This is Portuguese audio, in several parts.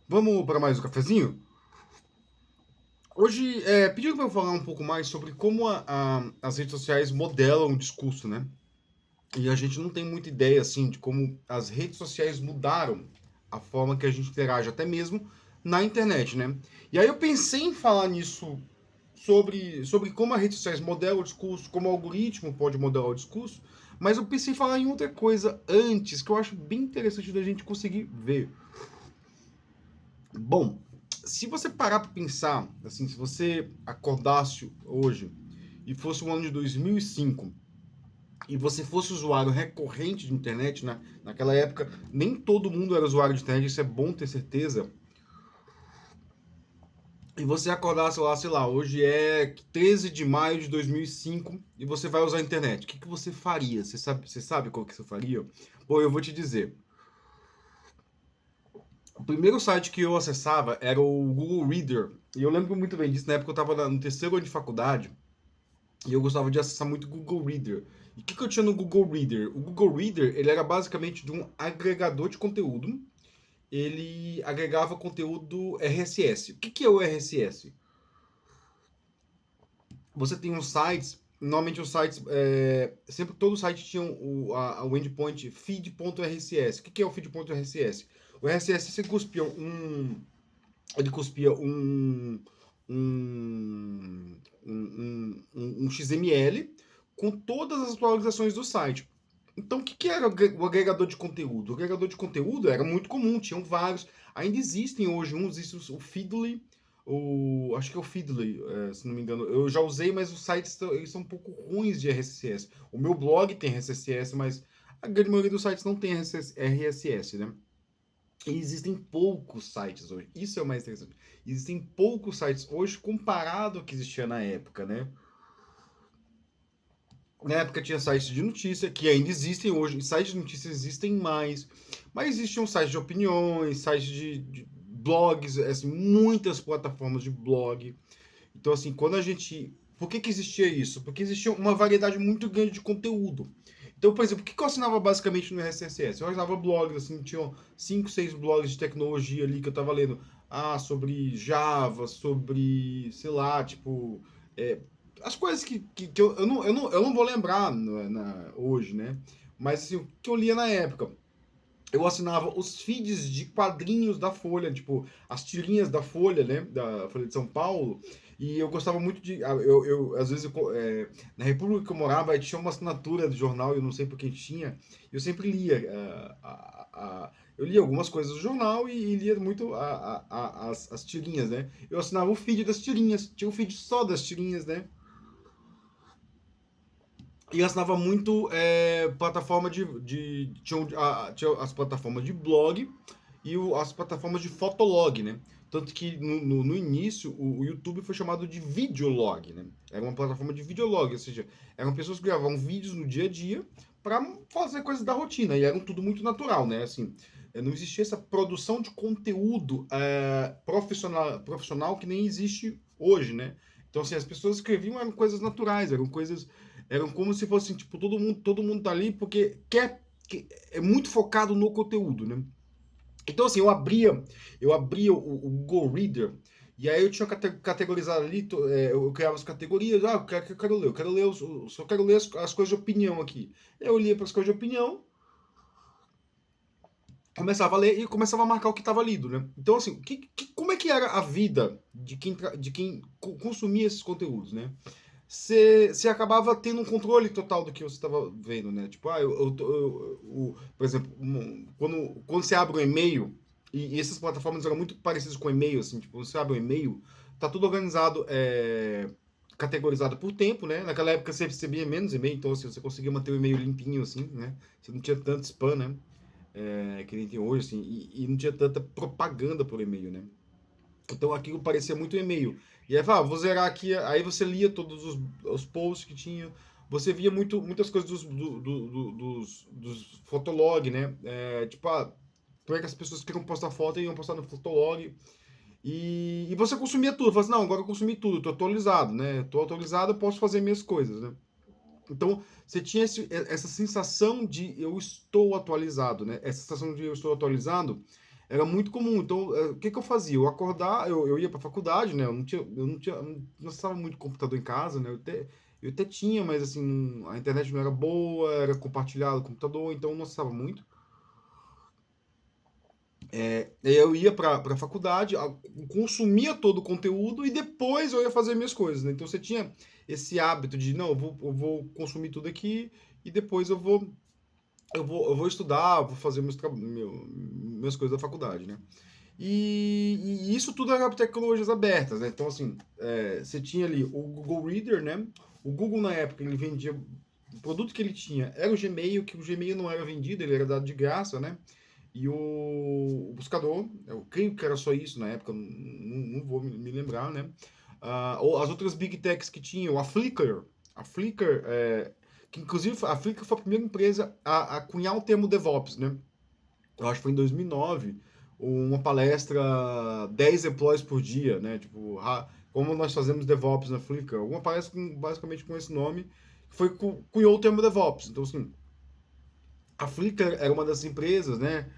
Vamos para mais um cafezinho? Hoje, pediram para eu falar um pouco mais sobre como as redes sociais modelam o discurso, né? E a gente não tem muita ideia, assim, de como as redes sociais mudaram a forma que a gente interage, até mesmo na internet, né? E aí eu pensei em falar nisso, sobre como as redes sociais modelam o discurso, como o algoritmo pode modelar o discurso, mas eu pensei em falar em outra coisa antes, que eu acho bem interessante da gente conseguir ver. Bom, se você parar para pensar, assim, se você acordasse hoje e fosse o ano de 2005 e você fosse usuário recorrente de internet, né? Naquela época nem todo mundo era usuário de internet, isso é bom ter certeza. E você acordasse lá, sei lá, hoje é 13 de maio de 2005 e você vai usar a internet. O que você faria? Você sabe qual que você faria? Pô, eu vou te dizer. O primeiro site que eu acessava era o Google Reader. E eu lembro muito bem disso, na época eu estava no terceiro ano de faculdade. E eu gostava de acessar muito o Google Reader. E o que eu tinha no Google Reader? O Google Reader, ele era basicamente de um agregador de conteúdo. Ele agregava conteúdo RSS. O que é o RSS? Você tem uns sites, normalmente os sites, sempre todo site tinha o endpoint feed.rss. O que é o feed.rss? O RSS você cuspia ele cuspia um XML com todas as atualizações do site. Então, o que era o agregador de conteúdo? O agregador de conteúdo era muito comum, tinham vários. Ainda existem hoje uns, existe o Feedly, acho que é o Feedly, se não me engano. Eu já usei, mas os sites eles são um pouco ruins de RSS. O meu blog tem RSS, mas a grande maioria dos sites não tem RSS, né? E existem poucos sites hoje. Isso é o mais interessante. Existem poucos sites hoje comparado ao que existia na época, né? Na época tinha sites de notícia, que ainda existem hoje. Sites de notícias existem mais. Mas existiam sites de opiniões, sites de blogs, assim, muitas plataformas de blog. Então, assim, quando a gente. Por que existia isso? Porque existia uma variedade muito grande de conteúdo. Então, por exemplo, o que eu assinava basicamente no RSS? Eu assinava blogs, assim, tinham 5, 6 blogs de tecnologia ali que eu tava lendo. Ah, sobre Java, sobre, sei lá, tipo, é, as coisas que eu não vou lembrar hoje, né? Mas, assim, o que eu lia na época? Eu assinava os feeds de quadrinhos da Folha, tipo, as tirinhas da Folha, né? Da Folha de São Paulo. E eu gostava muito de. Às vezes, na República que eu morava, tinha uma assinatura de jornal, eu não sei por que tinha. Eu sempre lia. Eu lia algumas coisas do jornal e lia muito as tirinhas, né? Eu assinava o feed das tirinhas. Tinha um feed só das tirinhas, né? E assinava muito plataforma tinha as plataformas de blog e as plataformas de fotolog, né? Tanto que no início o YouTube foi chamado de videolog, né? Era uma plataforma de videolog, ou seja, eram pessoas que gravavam vídeos no dia a dia para fazer coisas da rotina e eram tudo muito natural, né? Assim, não existia essa produção de conteúdo profissional que nem existe hoje, né? Então, assim, as pessoas escreviam eram coisas naturais, eram como se fosse, tipo, todo mundo tá ali porque é muito focado no conteúdo, né? Então, assim, eu abria o Google Reader e aí eu tinha categorizado ali, eu criava as categorias, o que eu quero ler? Só quero ler as coisas de opinião aqui. Eu lia para as coisas de opinião, começava a ler e começava a marcar o que estava lido, né? Então, assim, como é que era a vida de quem consumia esses conteúdos, né? Você acabava tendo um controle total do que você estava vendo, né? Tipo, por exemplo, quando você abre um e-mail, e essas plataformas eram muito parecidas com e-mail, assim, tipo, você abre um e-mail, tá tudo organizado, categorizado por tempo, né? Naquela época você recebia menos e-mail, então assim, você conseguia manter o e-mail limpinho, assim, né? Você não tinha tanto spam, né? Que nem tem hoje, assim, e não tinha tanta propaganda por e-mail, né? Então aquilo parecia muito e-mail. E aí, vou zerar aqui. Aí você lia todos os posts que tinha. Você via muitas coisas dos fotolog, né? Tipo, como é que as pessoas queriam postar foto e iam postar no fotolog. E você consumia tudo. Fala assim, não, agora eu consumi tudo, tô atualizado, né? Tô atualizado, eu posso fazer minhas coisas, né? Então, você tinha essa sensação de eu estou atualizado, né? Essa sensação de eu estou atualizado era muito comum. Então, o que que eu fazia? Eu acordar, eu ia para a faculdade, né? Eu não estava muito computador em casa, né? Eu até tinha, mas assim, a internet não era boa, era compartilhado o computador, então eu não estava muito. Eu ia para a faculdade, consumia todo o conteúdo e depois eu ia fazer minhas coisas, né? Então você tinha esse hábito de, não, eu vou consumir tudo aqui e depois eu vou estudar, vou fazer minhas coisas da faculdade, né? E isso tudo era tecnologias abertas, né? Então, assim, você tinha ali o Google Reader, né? O Google, na época, ele vendia... O produto que ele tinha era o Gmail, que o Gmail não era vendido, ele era dado de graça, né? E o buscador, eu creio que era só isso na época, não vou me lembrar, né? Ou as outras Big Techs que tinham, a Flickr, que inclusive a Flickr foi a primeira empresa a cunhar o termo DevOps, né? Eu acho que foi em 2009, uma palestra 10 employees por dia, né? Tipo, como nós fazemos DevOps na Flickr. Uma palestra basicamente com esse nome, que cunhou o termo DevOps. Então, assim, a Flickr era uma das empresas, né?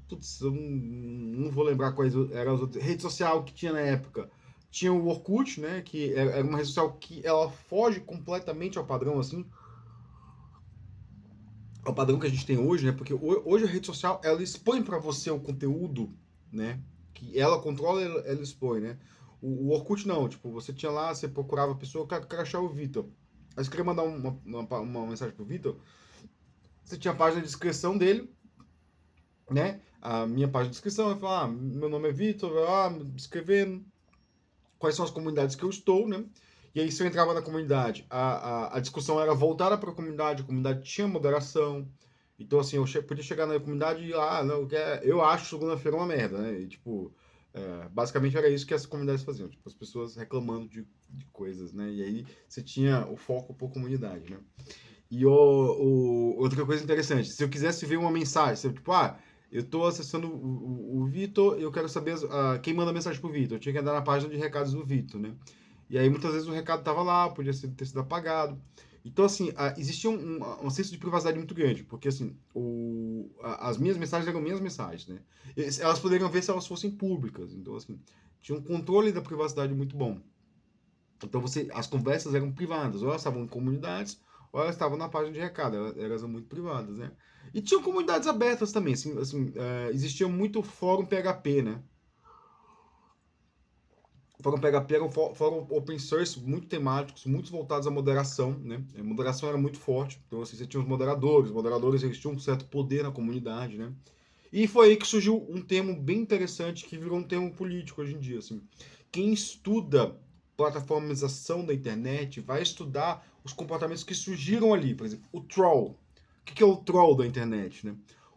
Putz, eu não vou lembrar quais eram as outras. Rede social que tinha na época. Tinha o Orkut, né? Que era uma rede social que ela foge completamente ao padrão, assim, ao padrão que a gente tem hoje, né? Porque hoje a rede social, ela expõe para você o conteúdo, né? Que ela controla, ela expõe, né? O Orkut não, tipo, você tinha lá, você procurava a pessoa, eu quero achar o Vitor. Aí você queria mandar uma mensagem pro Vitor, você tinha a página de descrição dele, né? A minha página de descrição, eu falava, meu nome é Vitor, escrevendo, quais são as comunidades que eu estou, né? E aí, se eu entrava na comunidade, a discussão era voltada para a comunidade tinha moderação. Então, assim, eu podia chegar na comunidade e, não, eu acho segunda-feira uma merda, né? E, tipo, basicamente era isso que as comunidades faziam, tipo, as pessoas reclamando de coisas, né? E aí você tinha o foco por comunidade, né? E outra coisa interessante, se eu quisesse ver uma mensagem, se eu, tipo, eu estou acessando o Vitor, eu quero saber quem manda mensagem pro Vitor. Eu tinha que andar na página de recados do Vitor, né? E aí muitas vezes o recado estava lá, podia ter sido apagado. Então, assim, existia um senso de privacidade muito grande, porque, assim, as minhas mensagens eram minhas mensagens, né? Elas poderiam ver se elas fossem públicas. Então, assim, tinha um controle da privacidade muito bom. Então, as conversas eram privadas, ou elas estavam em comunidades, ou elas estavam na página de recado, elas eram muito privadas, né? E tinham comunidades abertas também, assim, existia muito fórum PHP, né? O fórum PHP era um fórum open source, muito temáticos, muito voltados à moderação, né? A moderação era muito forte, então assim, você tinha os moderadores eles tinham um certo poder na comunidade, né? E foi aí que surgiu um termo bem interessante que virou um termo político hoje em dia, assim. Quem estuda plataformização da internet vai estudar os comportamentos que surgiram ali, por exemplo, o troll. O que é o troll da internet, né?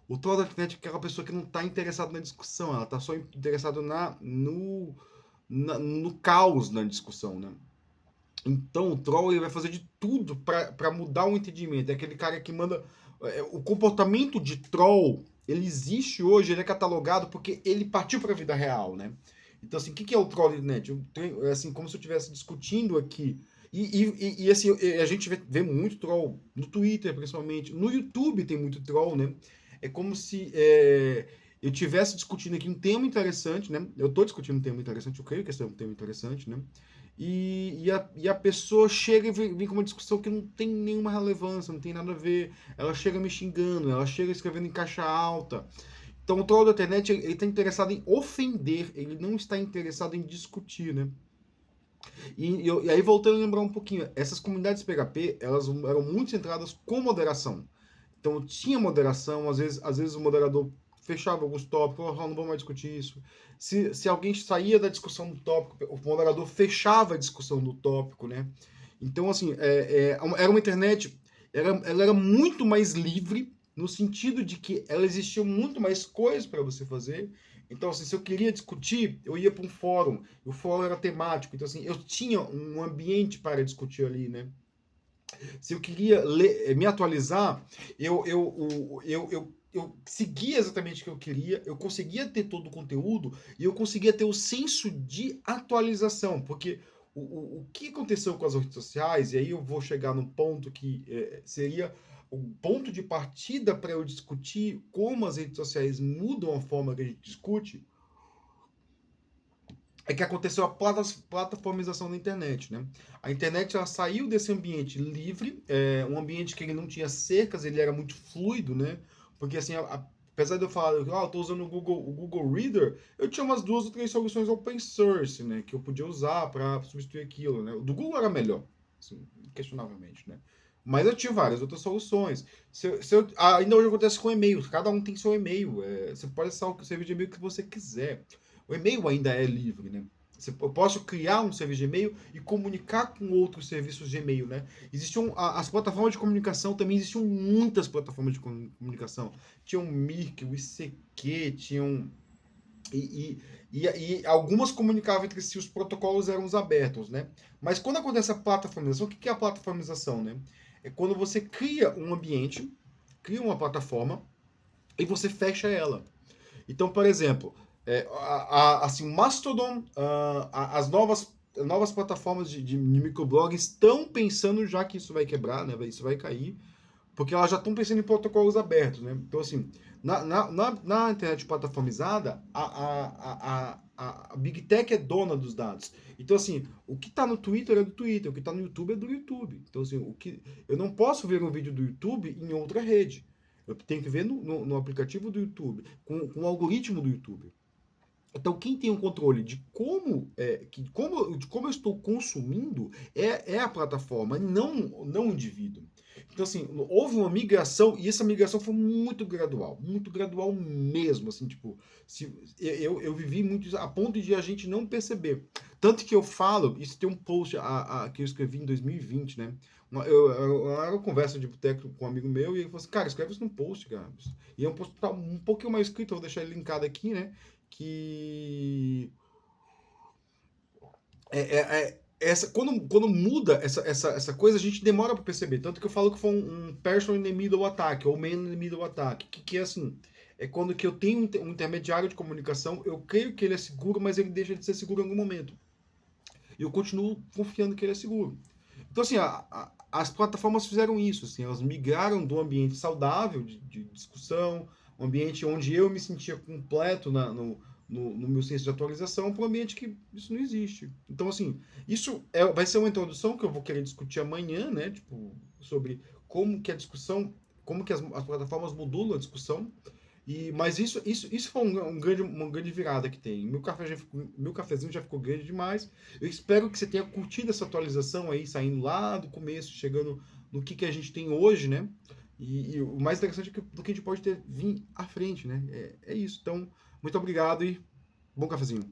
O troll da internet é aquela pessoa que não está interessada na discussão, ela está só interessada no caos na discussão, né? Então o troll ele vai fazer de tudo para mudar o entendimento. É aquele cara que manda. O comportamento de troll ele existe hoje, ele é catalogado porque ele partiu para a vida real, né? Então, assim, o que é o troll da internet? É assim, como se eu estivesse discutindo aqui. E assim, a gente vê muito troll no Twitter, principalmente. No YouTube tem muito troll, né? É como se eu estivesse discutindo aqui um tema interessante, né? Eu estou discutindo um tema interessante, eu creio que esse é um tema interessante, né? E a pessoa chega e vem com uma discussão que não tem nenhuma relevância, não tem nada a ver. Ela chega me xingando, ela chega escrevendo em caixa alta. Então o troll da internet ele está interessado em ofender, ele não está interessado em discutir, né? E aí voltando a lembrar um pouquinho, essas comunidades PHP elas eram muito centradas com moderação. Então tinha moderação, às vezes o moderador fechava alguns tópicos, não vamos mais discutir isso. Se alguém saía da discussão do tópico, o moderador fechava a discussão do tópico, né? Então, assim, era uma internet, ela era muito mais livre, no sentido de que ela existia muito mais coisas para você fazer. Então, assim, se eu queria discutir, eu ia para um fórum, o fórum era temático, então, assim, eu tinha um ambiente para discutir ali, né? Se eu queria me atualizar, eu seguia exatamente o que eu queria, eu conseguia ter todo o conteúdo e eu conseguia ter o senso de atualização, porque o que aconteceu com as redes sociais, e aí eu vou chegar num ponto que seria o ponto de partida para eu discutir como as redes sociais mudam a forma que a gente discute é que aconteceu a plataformização da internet, né? A internet ela saiu desse ambiente livre, um ambiente que ele não tinha cercas, ele era muito fluido, né? Porque assim, apesar de eu falar, eu estou usando o Google Reader, eu tinha umas 2 ou 3 soluções open source, né? Que eu podia usar para substituir aquilo, né? O do Google era melhor, assim, inquestionavelmente, né? Mas eu tinha várias outras soluções. Ainda hoje acontece com e-mail, cada um tem seu e-mail. Você pode acessar o serviço de e-mail que você quiser. O e-mail ainda é livre, né? Eu posso criar um serviço de e-mail e comunicar com outros serviços de e-mail, né? As plataformas de comunicação também existiam muitas plataformas de comunicação. Tinha o Mirk, o ICQ, tinham e algumas comunicavam entre si, os protocolos eram os abertos, né? Mas quando acontece a plataformização, o que é a plataformização, né? É quando você cria um ambiente, cria uma plataforma e você fecha ela. Então, por exemplo, assim, Mastodon, as novas plataformas de microblog estão pensando já que isso vai quebrar, né? Isso vai cair, porque elas já estão pensando em protocolos abertos, né? Então, assim, na internet plataformizada, a Big Tech é dona dos dados. Então, assim, o que está no Twitter é do Twitter, o que está no YouTube é do YouTube. Então, assim, eu não posso ver um vídeo do YouTube em outra rede. Eu tenho que ver no aplicativo do YouTube, com o algoritmo do YouTube. Então, quem tem o controle de como eu estou consumindo é a plataforma, não o indivíduo. Então, assim, houve uma migração, e essa migração foi muito gradual mesmo, assim, tipo, eu vivi muito isso a ponto de a gente não perceber. Tanto que eu falo, isso tem um post que eu escrevi em 2020, né? Era uma conversa de boteco com um amigo meu, e ele falou assim, cara, escreve isso num post, cara. E é um post tá um pouquinho mais escrito, eu vou deixar ele linkado aqui, né? Que quando muda essa coisa, a gente demora para perceber. Tanto que eu falo que foi um person in the middle attack, ou man in the middle attack, que é assim, é quando que eu tenho um intermediário de comunicação, eu creio que ele é seguro, mas ele deixa de ser seguro em algum momento. E eu continuo confiando que ele é seguro. Então, assim, as plataformas fizeram isso, assim, elas migraram do ambiente saudável de discussão, um ambiente onde eu me sentia completo no meu senso de atualização, para um ambiente que isso não existe. Então, assim, isso vai ser uma introdução que eu vou querer discutir amanhã, né, tipo, sobre como que a discussão, como que as plataformas modulam a discussão, mas isso foi uma grande virada que tem. Meu cafezinho já ficou grande demais. Eu espero que você tenha curtido essa atualização aí, saindo lá do começo, chegando no que a gente tem hoje, né? E o mais interessante é do que a gente pode ter vir à frente, né? É isso. Então, muito obrigado e bom cafezinho.